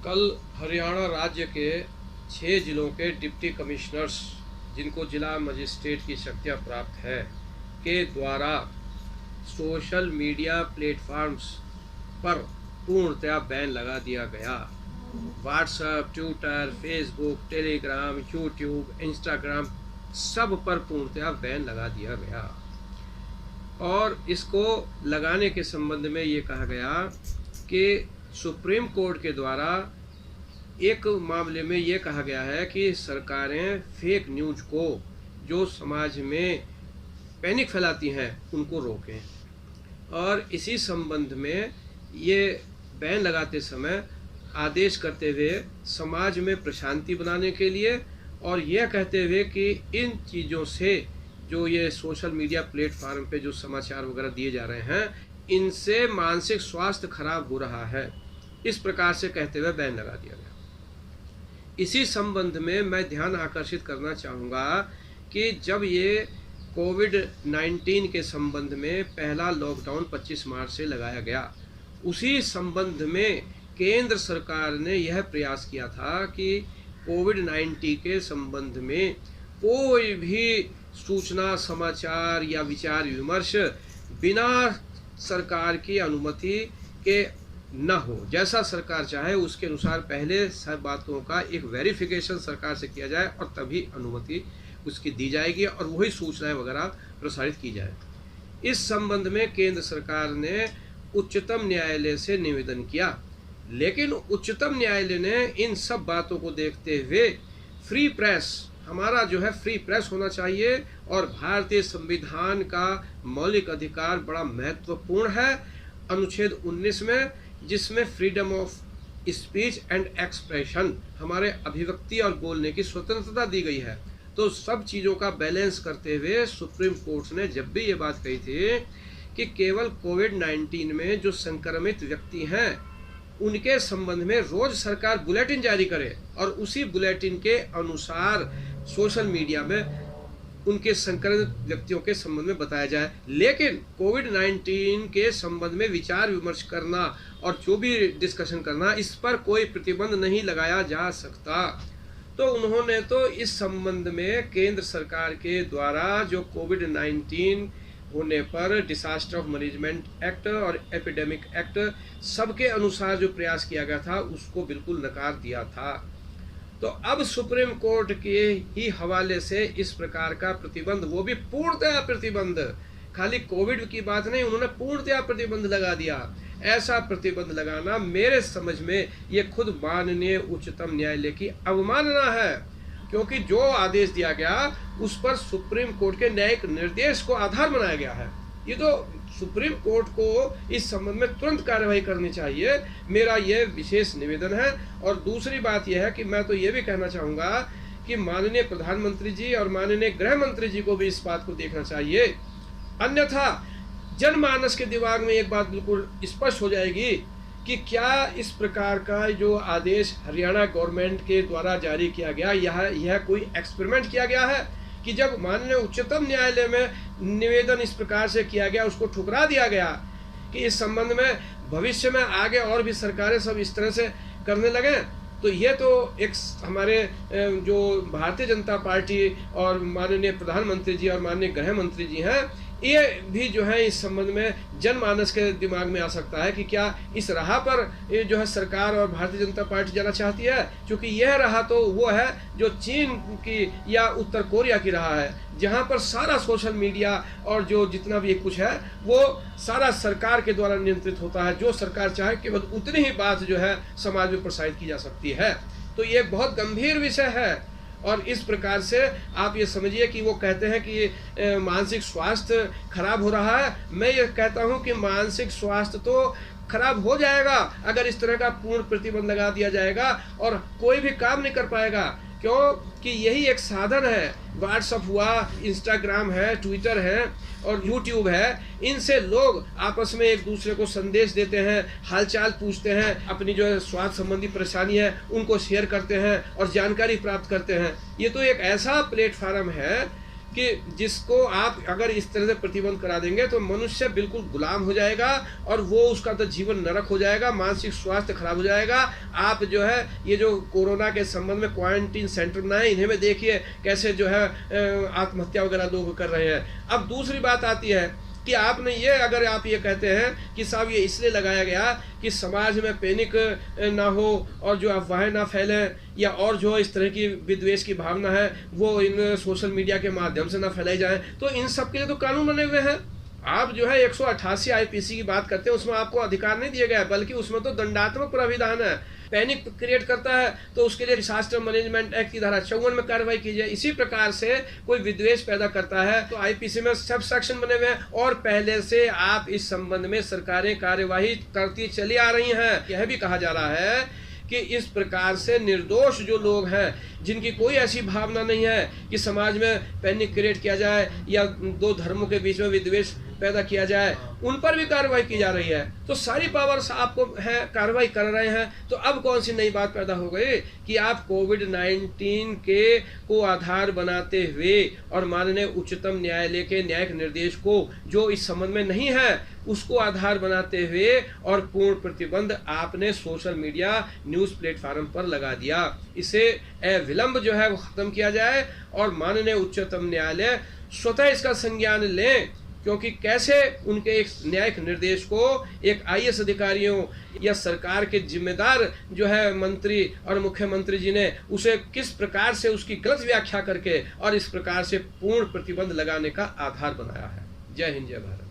कल हरियाणा राज्य के 6 जिलों के डिप्टी कमिश्नर्स, जिनको जिला मजिस्ट्रेट की शक्तियाँ प्राप्त है, के द्वारा सोशल मीडिया प्लेटफॉर्म्स पर पूर्णतया बैन लगा दिया गया। WhatsApp, Twitter, Facebook, Telegram, YouTube, Instagram सब पर पूर्णतया बैन लगा दिया गया। और इसको लगाने के संबंध में ये कहा गया कि सुप्रीम कोर्ट के द्वारा एक मामले में ये कहा गया है कि सरकारें फेक न्यूज़ को, जो समाज में पैनिक फैलाती हैं, उनको रोकें। और इसी संबंध में ये बैन लगाते समय आदेश करते हुए समाज में प्रशांति बनाने के लिए और यह कहते हुए कि इन चीज़ों से, जो ये सोशल मीडिया प्लेटफार्म पे जो समाचार वगैरह दिए जा रहे हैं, इनसे मानसिक स्वास्थ्य खराब हो रहा है, इस प्रकार से कहते हुए बैन लगा दिया गया। इसी संबंध में मैं ध्यान आकर्षित करना चाहूँगा कि जब ये कोविड-19 के संबंध में पहला लॉकडाउन 25 मार्च से लगाया गया, उसी संबंध में केंद्र सरकार ने यह प्रयास किया था कि कोविड-19 के संबंध में कोई भी सूचना, समाचार या विचार विमर्श बिना सरकार की अनुमति के न हो। जैसा सरकार चाहे उसके अनुसार पहले सब बातों का एक वेरिफिकेशन सरकार से किया जाए और तभी अनुमति उसकी दी जाएगी और वही सूचनाएं वगैरह प्रसारित की जाए। इस संबंध में केंद्र सरकार ने उच्चतम न्यायालय से निवेदन किया, लेकिन उच्चतम न्यायालय ने इन सब बातों को देखते हुए फ्री प्रेस, हमारा जो है फ्री प्रेस होना चाहिए और भारतीय संविधान का मौलिक अधिकार बड़ा महत्वपूर्ण है, अनुच्छेद 19 में, जिसमें freedom of speech and expression, हमारे अभिव्यक्ति और बोलने की स्वतंत्रता दी गई है। तो सब चीज़ों का बैलेंस करते हुए सुप्रीम कोर्ट ने जब भी ये बात कही थी कि केवल कोविड-19 में जो संक्रमित व्यक्ति हैं उनके संबंध में रोज सरकार बुलेटिन जारी करे और उसी बुलेटिन के अनुसार सोशल मीडिया में उनके संक्रमित व्यक्तियों के संबंध में बताया जाए। लेकिन कोविड-19 के संबंध में विचार विमर्श करना और जो भी डिस्कशन करना, इस पर कोई प्रतिबंध नहीं लगाया जा सकता। तो उन्होंने तो इस संबंध में केंद्र सरकार के द्वारा जो कोविड-19 होने पर डिसास्टर ऑफ मैनेजमेंट एक्ट और एपिडेमिक एक्ट सबके अनुसार जो प्रयास किया गया था, उसको बिल्कुल नकार दिया था। तो अब सुप्रीम कोर्ट के ही हवाले से इस प्रकार का प्रतिबंध, वो भी पूर्णतया प्रतिबंध, खाली कोविड की बात नहीं, उन्होंने पूर्णतया प्रतिबंध लगा दिया। ऐसा प्रतिबंध लगाना मेरे समझ में ये खुद माननीय उच्चतम न्यायालय की अवमानना है, क्योंकि जो आदेश दिया गया उस पर सुप्रीम कोर्ट के न्यायिक निर्देश को आधार बनाया गया है। ये तो सुप्रीम कोर्ट को इस संबंध में तुरंत कार्रवाई करनी चाहिए, मेरा ये विशेष निवेदन है। और दूसरी बात यह है कि मैं तो ये भी कहना चाहूँगा कि माननीय प्रधानमंत्री जी और माननीय गृह मंत्री जी को भी इस बात को देखना चाहिए, अन्यथा जनमानस के दिमाग में एक बात बिल्कुल स्पष्ट हो जाएगी कि क्या इस प्रकार का जो आदेश हरियाणा गवर्नमेंट के द्वारा जारी किया गया, यह कोई एक्सपेरिमेंट किया गया है कि जब माननीय उच्चतम न्यायालय में निवेदन इस प्रकार से किया गया, उसको ठुकरा दिया गया कि इस संबंध में भविष्य में आगे और भी सरकारें सब इस तरह से करने लगे। तो ये तो एक हमारे जो भारतीय जनता पार्टी और माननीय प्रधानमंत्री जी और माननीय गृह मंत्री जी हैं, ये भी जो है इस संबंध में जनमानस के दिमाग में आ सकता है कि क्या इस राह पर ये जो है सरकार और भारतीय जनता पार्टी जाना चाहती है, क्योंकि यह राह तो वो है जो चीन की या उत्तर कोरिया की राह है, जहां पर सारा सोशल मीडिया और जो जितना भी कुछ है वो सारा सरकार के द्वारा नियंत्रित होता है। जो सरकार चाहे केवल उतनी ही बात जो है समाज में प्रसारित की जा सकती है। तो ये बहुत गंभीर विषय है। और इस प्रकार से आप ये समझिए कि वो कहते हैं कि मानसिक स्वास्थ्य खराब हो रहा है। मैं ये कहता हूँ कि मानसिक स्वास्थ्य तो खराब हो जाएगा अगर इस तरह का पूर्ण प्रतिबंध लगा दिया जाएगा और कोई भी काम नहीं कर पाएगा, क्योंकि यही एक साधन है। व्हाट्सएप हुआ, इंस्टाग्राम है, ट्विटर है और यूट्यूब है, इनसे लोग आपस में एक दूसरे को संदेश देते हैं, हालचाल पूछते हैं, अपनी जो है स्वास्थ्य संबंधी परेशानी है उनको शेयर करते हैं और जानकारी प्राप्त करते हैं। ये तो एक ऐसा प्लेटफार्म है कि जिसको आप अगर इस तरह से प्रतिबंध करा देंगे तो मनुष्य बिल्कुल गुलाम हो जाएगा और वो उसका तो जीवन नरक हो जाएगा, मानसिक स्वास्थ्य खराब हो जाएगा। आप जो है ये जो कोरोना के संबंध में क्वारंटीन सेंटर बनाए, इन्हें में देखिए कैसे जो है आत्महत्या वगैरह लोग कर रहे हैं। अब दूसरी बात आती है कि आपने ये अगर आप ये कहते हैं कि साहब ये इसलिए लगाया गया कि समाज में पैनिक ना हो और जो अफवाहें ना फैलें, या और जो इस तरह की विद्वेष की भावना है वो इन सोशल मीडिया के माध्यम से ना फैलाई जाए, तो इन सब के लिए तो कानून बने हुए हैं। आप जो है 188 आईपीसी की बात करते हैं, उसमें आपको अधिकार नहीं दिया गया है, बल्कि उसमें तो दंडात्मक प्राविधान है। पैनिक क्रिएट करता है तो उसके लिए डिसास्टर मैनेजमेंट एक्ट की धारा 54 में कार्रवाई की जाए। इसी प्रकार से कोई विद्वेष पैदा करता है तो आईपीसी में सब सेक्शन बने हुए हैं और पहले से आप इस संबंध में सरकारें कार्यवाही करती चली आ रही हैं। यह भी कहा जा रहा है कि इस प्रकार से निर्दोष जो लोग हैं, जिनकी कोई ऐसी भावना नहीं है कि समाज में पैनिक क्रिएट किया जाए या दो धर्मों के बीच में विद्वेष पैदा किया जाए, उन पर भी कार्रवाई की जा रही है। तो सारी पावर्स आपको है, कार्रवाई कर रहे हैं। तो अब कौन सी नई बात पैदा हो गई कि आप कोविड-19 के को आधार बनाते हुए और माननीय उच्चतम न्यायालय के न्यायिक निर्देश को जो इस संबंध में नहीं है उसको आधार बनाते हुए और पूर्ण प्रतिबंध आपने सोशल मीडिया न्यूज़ प्लेटफार्म पर लगा दिया। इसे विलंब जो है वो खत्म किया जाए और माननीय उच्चतम न्यायालय स्वतः इसका संज्ञान लें, क्योंकि कैसे उनके एक न्यायिक निर्देश को एक आईएएस अधिकारियों या सरकार के जिम्मेदार जो है मंत्री और मुख्यमंत्री जी ने उसे किस प्रकार से उसकी गलत व्याख्या करके और इस प्रकार से पूर्ण प्रतिबंध लगाने का आधार बनाया है। जय हिंद, जय भारत।